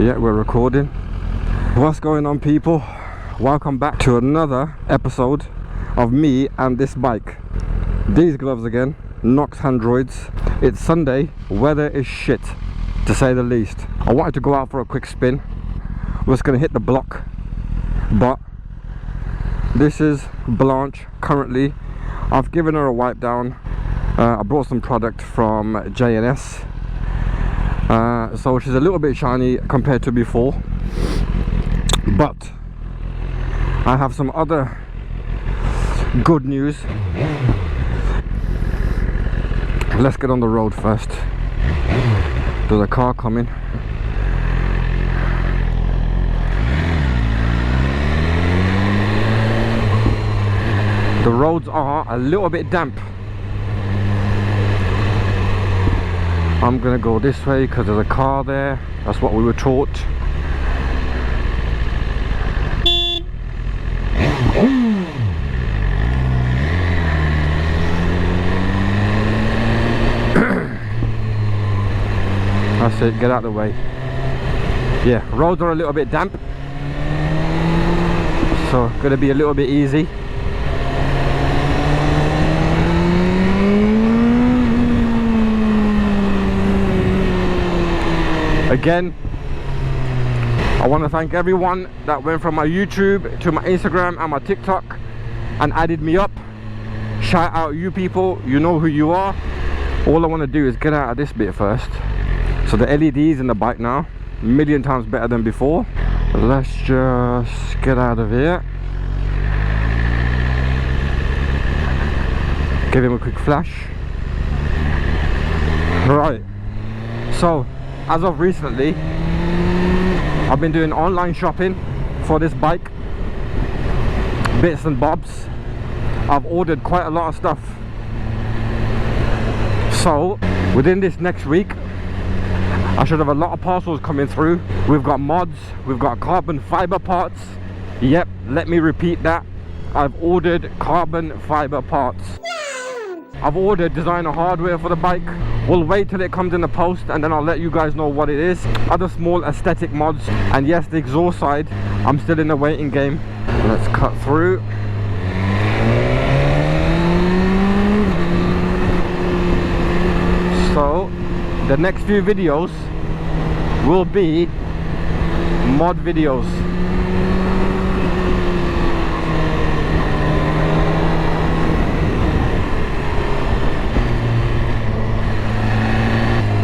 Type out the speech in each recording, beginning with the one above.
Yeah, we're recording. What's going on, people? Welcome back to another episode of me and this bike. These gloves again, Nox Handroids. It's Sunday, weather is shit, to say the least. I wanted to go out for a quick spin. We're just gonna hit the block, but this is Blanche currently. I've given her a wipe down. I brought some product from J&S. So she's a little bit shiny compared to before, but I have some other good news. Let's get on the road first. There's a car coming. The roads are a little bit damp. I'm gonna go this way because there's a car there. That's what we were taught. That's it, get out of the way. Yeah, roads are a little bit damp, so gonna be a little bit easy. Again, I want to thank everyone that went from my YouTube to my Instagram and my TikTok and added me up. Shout out you people, you know who you are. All I want to do is get out of this bit first. So the LEDs in the bike now, a million times better than before. Let's just get out of here. Give him a quick flash. Right, so as of recently, I've been doing online shopping for this bike, bits and bobs. I've ordered quite a lot of stuff, so within this next week I should have a lot of parcels coming through. We've got mods, we've got carbon fiber parts. Yep, let me repeat that, I've ordered carbon fiber parts. I've ordered designer hardware for the bike. We'll wait till it comes in the post and then I'll let you guys know what it is. Other small aesthetic mods, and yes, the exhaust side, I'm still in the waiting game. Let's cut through. So the next few videos will be mod videos.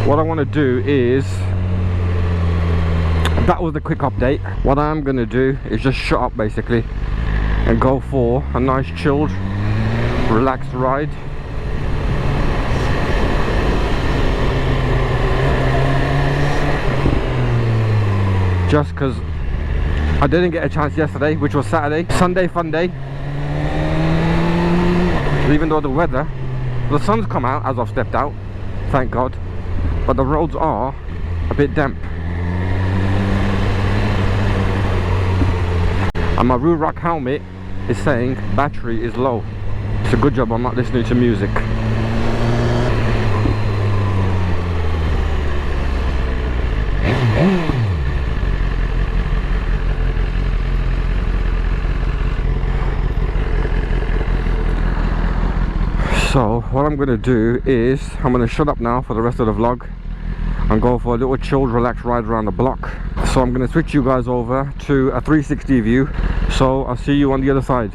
What I want to do is, that was the quick update. What I'm going to do is just shut up basically and go for a nice chilled, relaxed ride. Just because I didn't get a chance yesterday, which was Saturday. Sunday fun day. Even though the sun's come out as I've stepped out, thank God. But the roads are a bit damp. And my Rurock helmet is saying battery is low. It's a good job I'm not listening to music. So what I'm going to do is I'm going to shut up now for the rest of the vlog and go for a little chilled, relaxed ride around the block. So I'm going to switch you guys over to a 360 view. So I'll see you on the other side.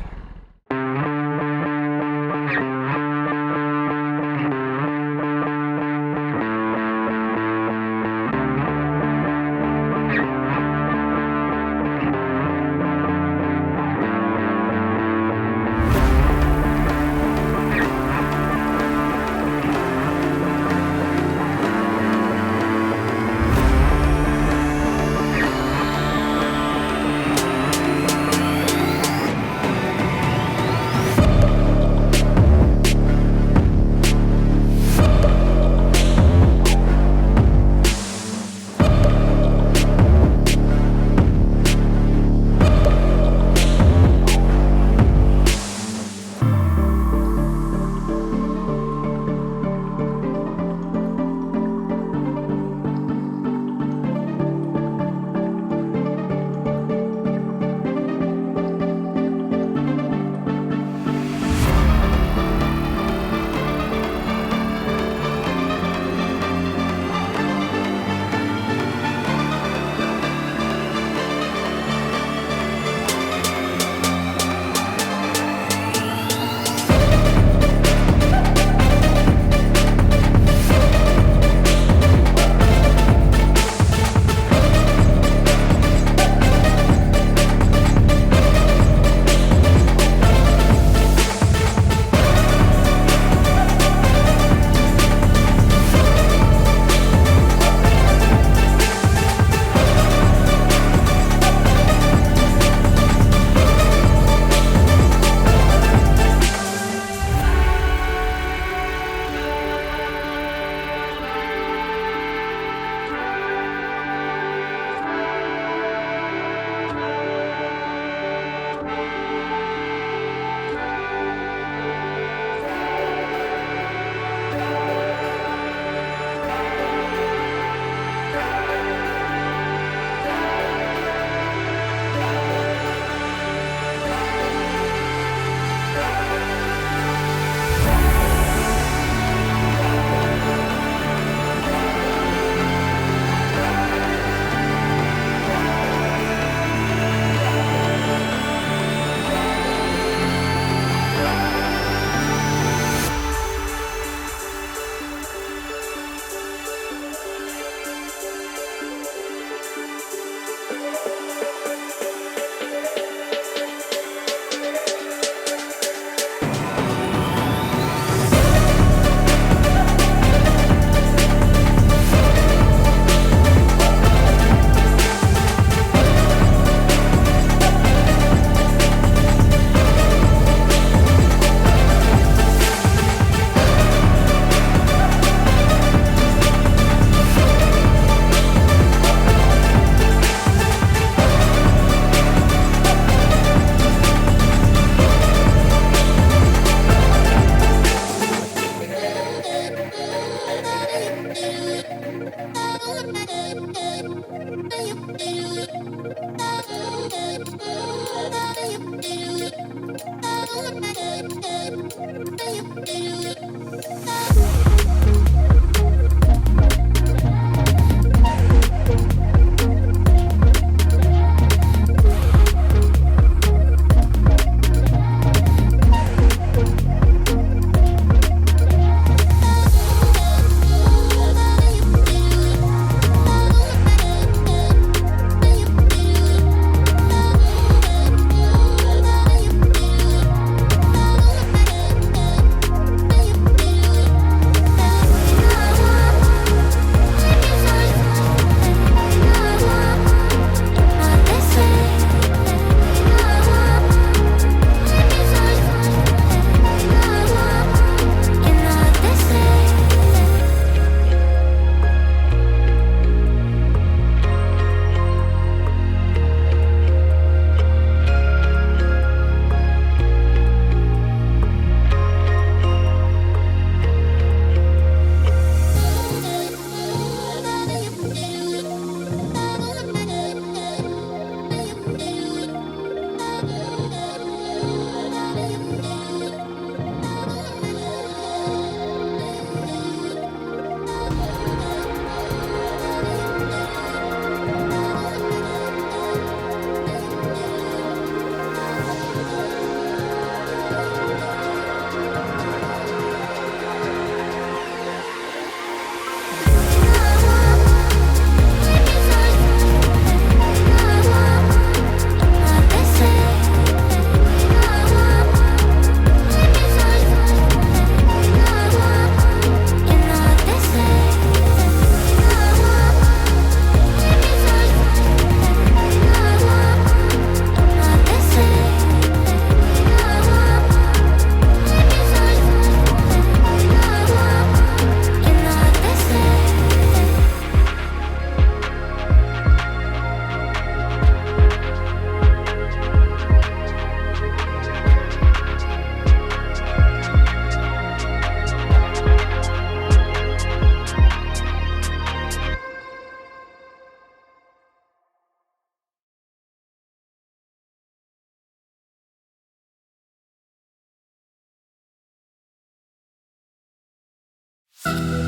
Bye.